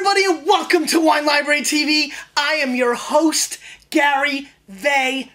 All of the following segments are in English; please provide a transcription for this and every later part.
everybody, and welcome to Wine Library TV. I am your host, Gary Vaynerchuk.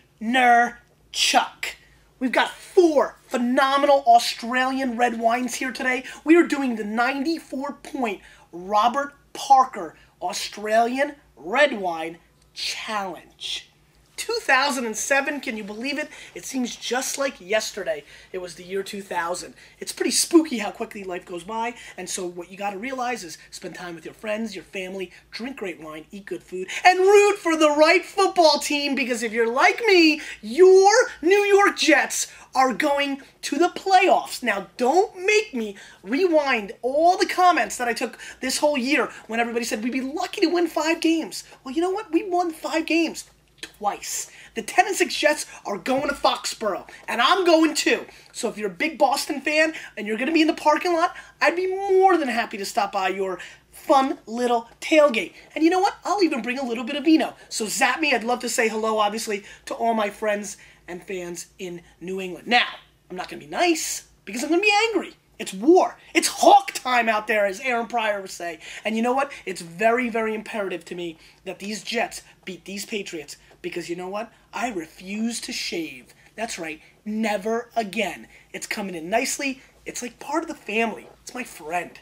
We've got 4 phenomenal Australian red wines here today. We are doing the 94-point Robert Parker Australian Red Wine Challenge. 2007, can you believe it? It seems just like yesterday. It was the year 2000. It's pretty spooky how quickly life goes by, and so what you got to realize is spend time with your friends, your family, drink great wine, eat good food, and root for the right football team, because if you're like me, your New York Jets are going to the playoffs. Now, don't make me rewind all the comments that I took this whole year when everybody said we'd be lucky to win 5 games. Well, you know what? We won 5 games. Twice. The 10-6 Jets are going to Foxborough, and I'm going too. So if you're a big Boston fan and you're going to be in the parking lot, I'd be more than happy to stop by your fun little tailgate. And you know what? I'll even bring a little bit of vino. So zap me. I'd love to say hello, obviously, to all my friends and fans in New England. Now, I'm not going to be nice because I'm going to be angry. It's war. It's hawk time out there, as Aaron Pryor would say. And you know what? It's very, very imperative to me that these Jets beat these Patriots, because you know what? I refuse to shave. That's right. Never again. It's coming in nicely. It's like part of the family. It's my friend.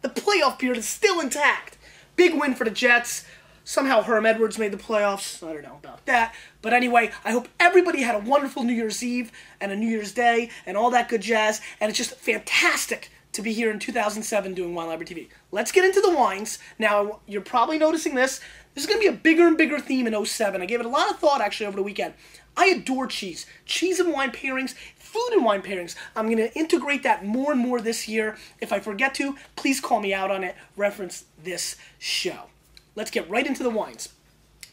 The playoff period is still intact. Big win for the Jets. Somehow Herm Edwards made the playoffs. I don't know about that. But anyway, I hope everybody had a wonderful New Year's Eve and a New Year's Day and all that good jazz. And it's just fantastic to be here in 2007 doing Wine Library TV. Let's get into the wines. Now, you're probably noticing this. This is going to be a bigger and bigger theme in 07. I gave it a lot of thought, actually, over the weekend. I adore cheese. Cheese and wine pairings, food and wine pairings. I'm going to integrate that more and more this year. If I forget to, please call me out on it. Reference this show. Let's get right into the wines.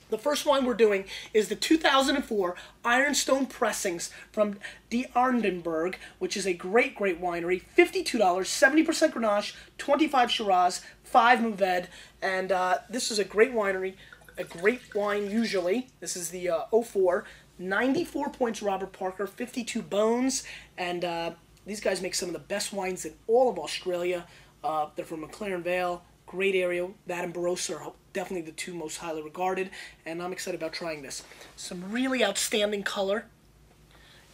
The first wine we're doing is the 2004 Ironstone Pressings from D'Ardenberg, which is a great, great winery. $52, 70% Grenache, 25 Shiraz, 5 Mourvedre, and this is a great winery, a great wine usually. This is the 04, 94 points Robert Parker, 52 bones, and these guys make some of the best wines in all of Australia. They're from McLaren Vale. Great area. That and Barossa are definitely the 2 most highly regarded, and I'm excited about trying this. Some really outstanding color.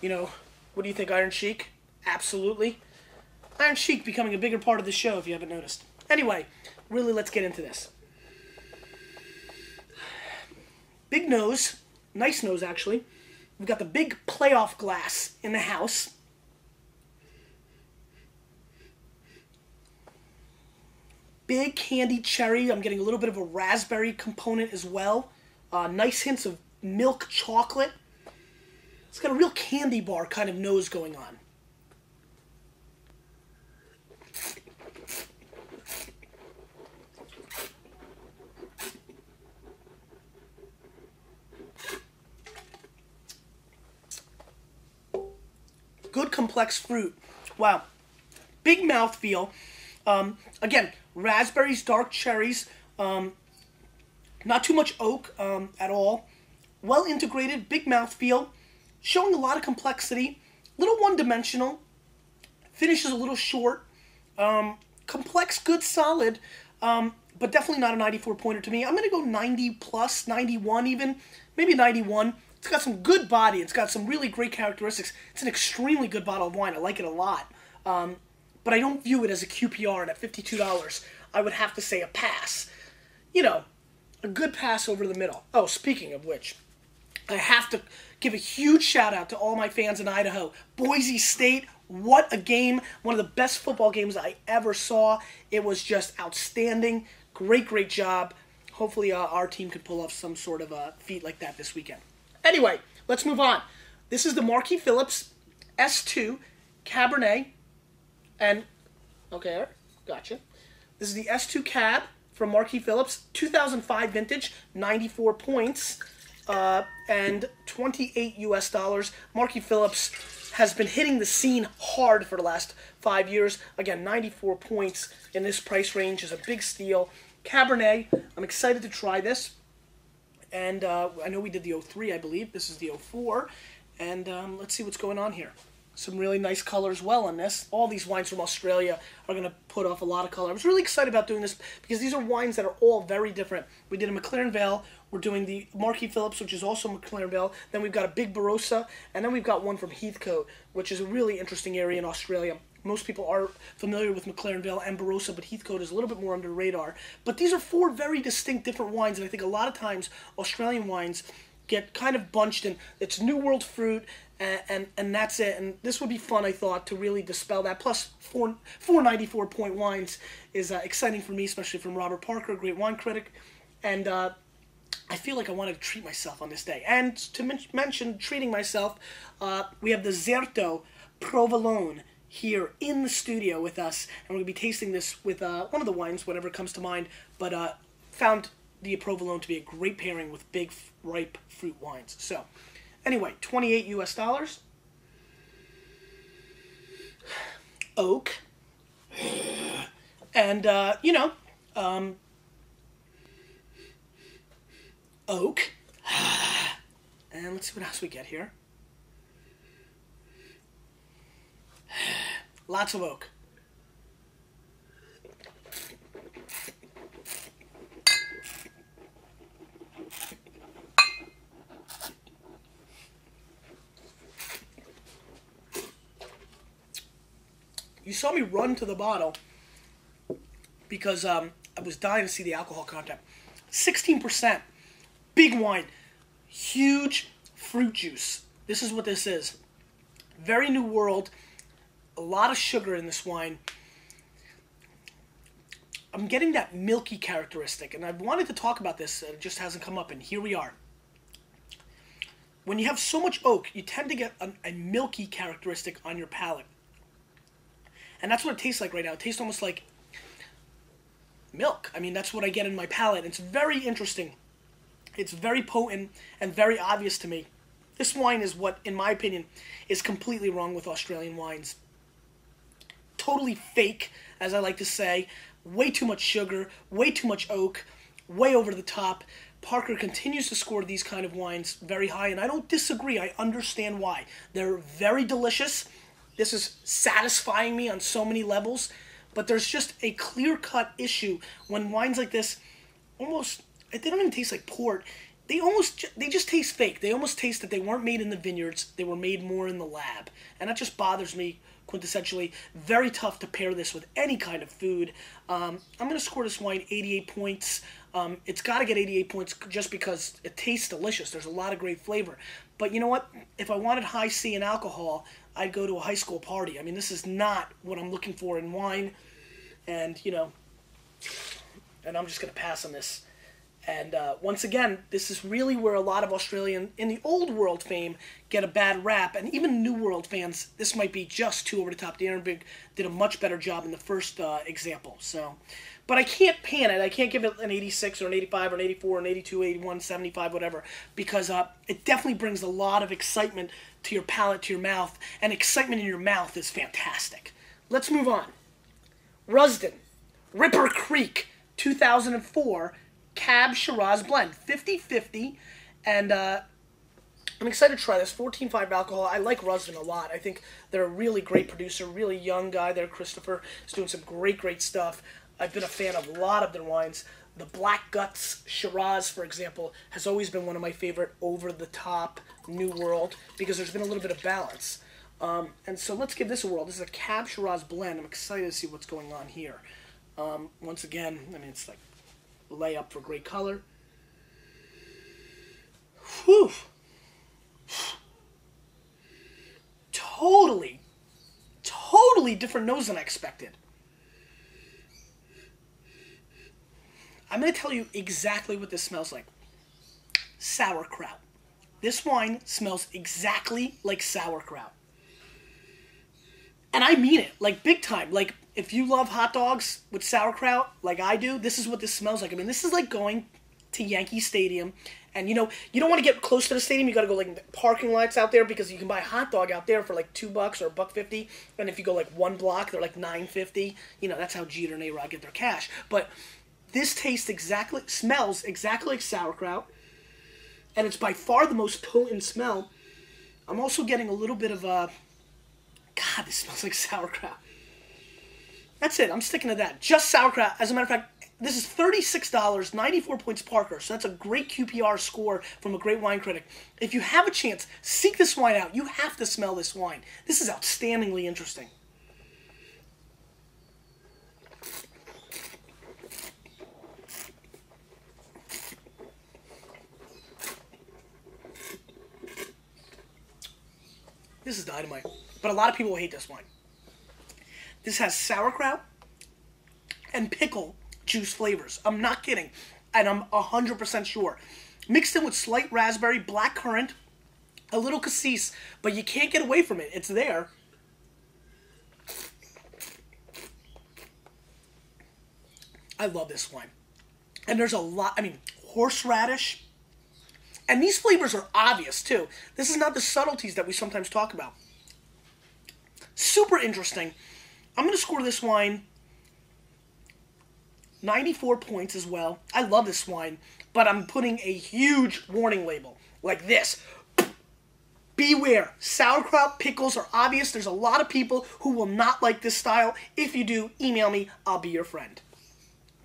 You know, what do you think, Iron Sheik? Absolutely. Iron Sheik becoming a bigger part of the show, if you haven't noticed. Anyway, really, let's get into this. Big nose. Nice nose, actually. We've got the big playoff glass in the house. Big candied cherry. I'm getting a little bit of a raspberry component as well. Nice hints of milk chocolate. It's got a real candy bar kind of nose going on. Good complex fruit. Wow. Big mouthfeel. Again, raspberries, dark cherries, not too much oak at all. Well integrated, big mouthfeel, showing a lot of complexity, little one-dimensional, finishes a little short, complex, good, solid, but definitely not a 94-pointer to me. I'm going to go 90 plus, 91 even, maybe 91. It's got some good body. It's got some really great characteristics. It's an extremely good bottle of wine. I like it a lot. But I don't view it as a QPR, and at $52, I would have to say a pass. You know, a good pass over the middle. Oh, speaking of which, I have to give a huge shout-out to all my fans in Idaho. Boise State, what a game. One of the best football games I ever saw. It was just outstanding. Great, great job. Hopefully our team could pull off some sort of a feat like that this weekend. Anyway, let's move on. This is the Marquis Phillips S2 Cabernet. And, okay, gotcha. This is the S2 Cab from Marquis Phillips, 2005 vintage, 94 points, and $28 US. Marquis Phillips has been hitting the scene hard for the last 5 years. Again, 94 points in this price range is a big steal. Cabernet, I'm excited to try this. And I know we did the 03, I believe. This is the 04. And let's see what's going on here. Some really nice color as well in this. All these wines from Australia are going to put off a lot of color. I was really excited about doing this because these are wines that are all very different. We did a McLaren Vale. We're doing the Marquis Phillips, which is also McLaren Vale. Then we've got a big Barossa. And then we've got one from Heathcote, which is a really interesting area in Australia. Most people are familiar with McLaren Vale and Barossa, but Heathcote is a little bit more under the radar. But these are four very distinct different wines, and I think a lot of times Australian wines get kind of bunched in. It's New World fruit, and that's it. And this would be fun, I thought, to really dispel that. Plus, 494-point wines is exciting for me, especially from Robert Parker, a great wine critic. And I feel like I wanted to treat myself on this day. And to mention treating myself, we have the Zerto Provolone here in the studio with us. And we're going to be tasting this with one of the wines, whatever comes to mind. But found the provolone to be a great pairing with big, ripe fruit wines. So, anyway, $28 US. Oak. And, oak. And let's see what else we get here. Lots of oak. You saw me run to the bottle because I was dying to see the alcohol content. 16%. Big wine. Huge fruit juice. This is what this is. Very New World. A lot of sugar in this wine. I'm getting that milky characteristic, and I've wanted to talk about this, and it just hasn't come up, and here we are. When you have so much oak, you tend to get a milky characteristic on your palate. And that's what it tastes like right now. It tastes almost like milk. I mean, that's what I get in my palate. It's very interesting. It's very potent and very obvious to me. This wine is what, in my opinion, is completely wrong with Australian wines. Totally fake, as I like to say. Way too much sugar, way too much oak, way over the top. Parker continues to score these kind of wines very high, and I don't disagree. I understand why. They're very delicious. This is satisfying me on so many levels, but there's just a clear-cut issue when wines like this almost, they don't even taste like port. They just taste fake. They almost taste that they weren't made in the vineyards. They were made more in the lab. And that just bothers me quintessentially. Very tough to pair this with any kind of food. I'm going to score this wine 88 points. It's got to get 88 points just because it tastes delicious. There's a lot of great flavor. But you know what? If I wanted high C in alcohol, I'd go to a high school party. I mean, this is not what I'm looking for in wine. And, and I'm just going to pass on this. And once again, this is really where a lot of Australian, in the old world fame, get a bad rap. And even New World fans, this might be just too over the top. Darren Big did a much better job in the first example. So, but I can't pan it. I can't give it an 86 or an 85 or an 84 or an 82, 81, 75, whatever. Because it definitely brings a lot of excitement to your palate, to your mouth. And excitement in your mouth is fantastic. Let's move on. Rusden, Ripper Creek, 2004. Cab Shiraz blend, 50-50, and I'm excited to try this. 14.5 alcohol. I like Rusden a lot. I think they're a really great producer, really young guy there. Christopher is doing some great stuff. I've been a fan of a lot of their wines. The Black Guts Shiraz, for example, has always been one of my favorite over-the-top New World because there's been a little bit of balance. And so let's give this a whirl. This is a Cab Shiraz blend. I'm excited to see what's going on here. Once again, I mean, it's like lay up for great color. Whew. Totally different nose than I expected. I'm going to tell you exactly what this smells like. Sauerkraut. This wine smells exactly like sauerkraut. And I mean it, like big time. Like, if you love hot dogs with sauerkraut, like I do, this is what this smells like. I mean, this is like going to Yankee Stadium, and you don't want to get close to the stadium. You got to go like the parking lots out there because you can buy a hot dog out there for like $2 or $1.50, and if you go like one block, they're like $9.50. That's how Jeter and A-Rod get their cash. But this smells exactly like sauerkraut, and it's by far the most potent smell. I'm also getting a little bit of God, this smells like sauerkraut. That's it. I'm sticking to that. Just sauerkraut. As a matter of fact, this is $36, 94 points Parker. So that's a great QPR score from a great wine critic. If you have a chance, seek this wine out. You have to smell this wine. This is outstandingly interesting. This is dynamite. But a lot of people will hate this wine. This has sauerkraut and pickle juice flavors. I'm not kidding. And I'm 100% sure. Mixed in with slight raspberry, black currant, a little cassis, but you can't get away from it. It's there. I love this wine. And there's a lot, I mean, horseradish. And these flavors are obvious, too. This is not the subtleties that we sometimes talk about. Super interesting. I'm going to score this wine 94 points as well. I love this wine, but I'm putting a huge warning label like this. Beware. Sauerkraut, pickles are obvious. There's a lot of people who will not like this style. If you do, email me. I'll be your friend.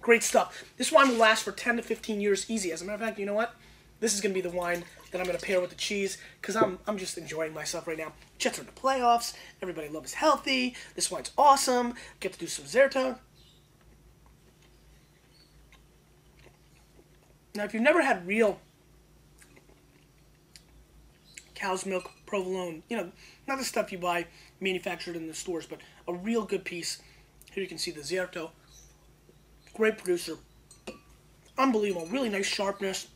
Great stuff. This wine will last for 10 to 15 years easy. As a matter of fact, you know what? This is going to be the wine that I'm going to pair with the cheese because I'm just enjoying myself right now. Jets are in the playoffs. Everybody loves healthy. This wine's awesome. Get to do some Zerto. Now, if you've never had real cow's milk provolone, you know, not the stuff you buy manufactured in the stores, but a real good piece. Here you can see the Zerto. Great producer. Unbelievable. Really nice sharpness.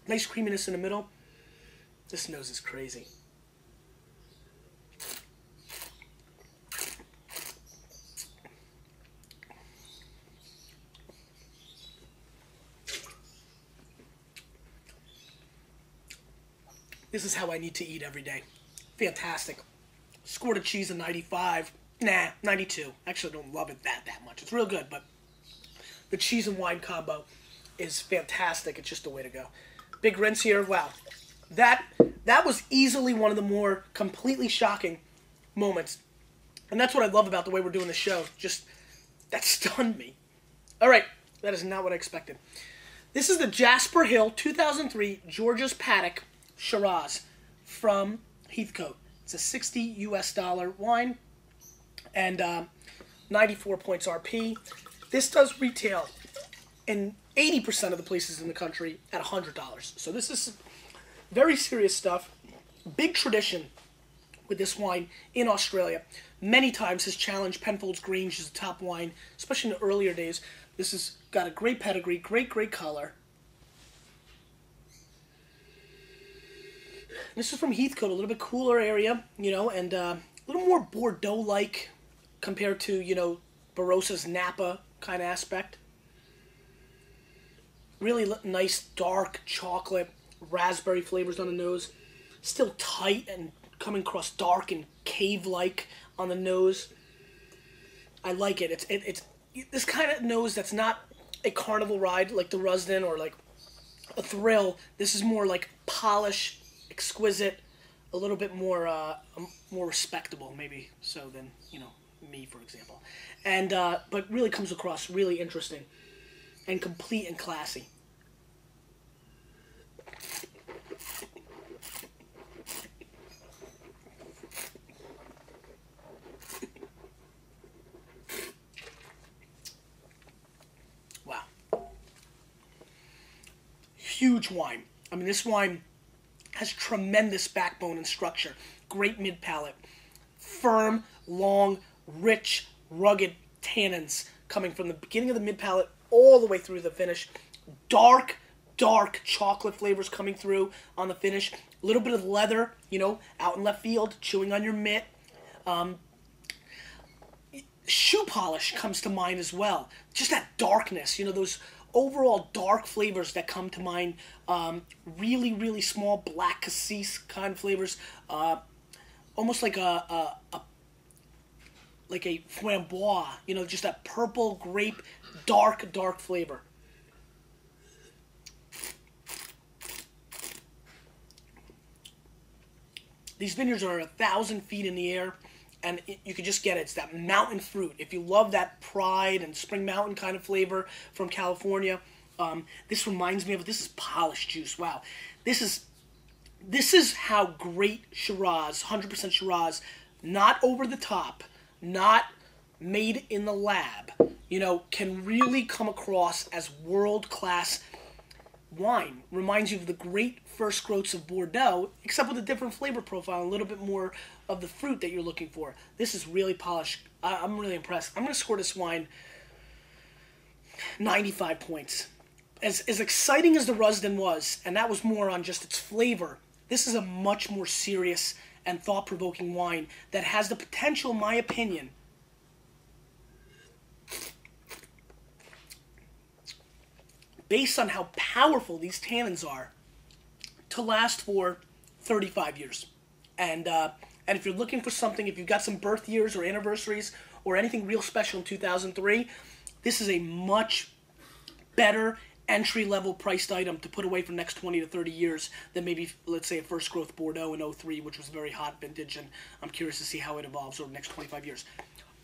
Nice creaminess in the middle. This nose is crazy. This is how I need to eat every day. Fantastic. Scored a cheese in 95. Nah, 92. Actually, I don't love it that much. It's real good, but the cheese and wine combo is fantastic. It's just the way to go. Big rinse here. Wow. That was easily one of the more completely shocking moments. And that's what I love about the way we're doing the show. Just, that stunned me. All right. That is not what I expected. This is the Jasper Hill 2003 Georgia's Paddock Shiraz from Heathcote. It's a $60 US wine and 94 points RP. This does retail in 80% of the places in the country at $100. So this is very serious stuff. Big tradition with this wine in Australia. Many times has challenged Penfolds Grange as a top wine, especially in the earlier days. This has got a great pedigree, great color. This is from Heathcote, a little bit cooler area, you know, and a little more Bordeaux-like compared to, you know, Barosa's Napa kind of aspect. Really nice, dark chocolate, raspberry flavors on the nose. Still tight and coming across dark and cave-like on the nose. I like it. It's this kind of nose that's not a carnival ride like the Rusden or like a Thrill. This is more like polish, exquisite, a little bit more more respectable maybe so than, you know, me, for example. And but really comes across really interesting and complete and classy. Wow. Huge wine. I mean, this wine has tremendous backbone and structure. Great mid-palate. Firm, long, rich, rugged tannins coming from the beginning of the mid-palate all the way through the finish. Dark chocolate flavors coming through on the finish. A little bit of leather, you know, out in left field, chewing on your mitt. Shoe polish comes to mind as well. Just that darkness, you know, those overall dark flavors that come to mind. Really small black cassis kind of flavors. Almost like a framboise, you know, just that purple grape, dark flavor. These vineyards are 1,000 feet in the air, and you can just get it. It's that mountain fruit. If you love that Pride and Spring Mountain kind of flavor from California, this reminds me of, this is polished juice. Wow. This is how great Shiraz, 100% Shiraz, not over the top, not made in the lab, can really come across as world-class wine. Reminds you of the great first growths of Bordeaux, except with a different flavor profile, a little bit more of the fruit that you're looking for. This is really polished. I'm really impressed. I'm going to score this wine 95 points. As exciting as the Rusden was, and that was more on just its flavor, this is a much more serious and thought-provoking wine that has the potential, in my opinion, based on how powerful these tannins are, to last for 35 years. And if you're looking for something, if you've got some birth years or anniversaries or anything real special in 2003, this is a much better entry-level priced item to put away for the next 20 to 30 years than maybe, let's say, a first growth Bordeaux in 03, which was a very hot vintage, and I'm curious to see how it evolves over the next 25 years.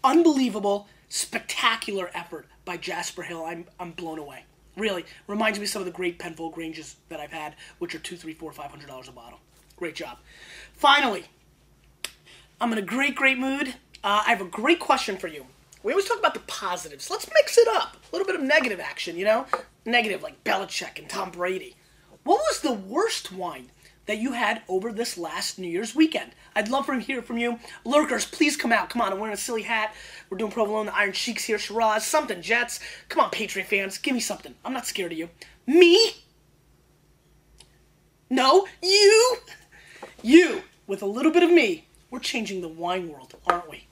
Unbelievable, spectacular effort by Jasper Hill. I'm blown away. Really, reminds me of some of the great Penfold Granges that I've had, which are $200, $300, $400, $500 a bottle. Great job. Finally, I'm in a great mood. I have a great question for you. We always talk about the positives. Let's mix it up. A little bit of negative action, Negative like Belichick and Tom Brady. What was the worst wine that you had over this last New Year's weekend? I'd love to hear from you. Lurkers, please come out. Come on, I'm wearing a silly hat. We're doing Provolone, the Iron Sheiks here, Shiraz, something, Jets. Come on, Patriot fans, give me something. I'm not scared of you. Me? No, you. You, with a little bit of me. We're changing the wine world, aren't we?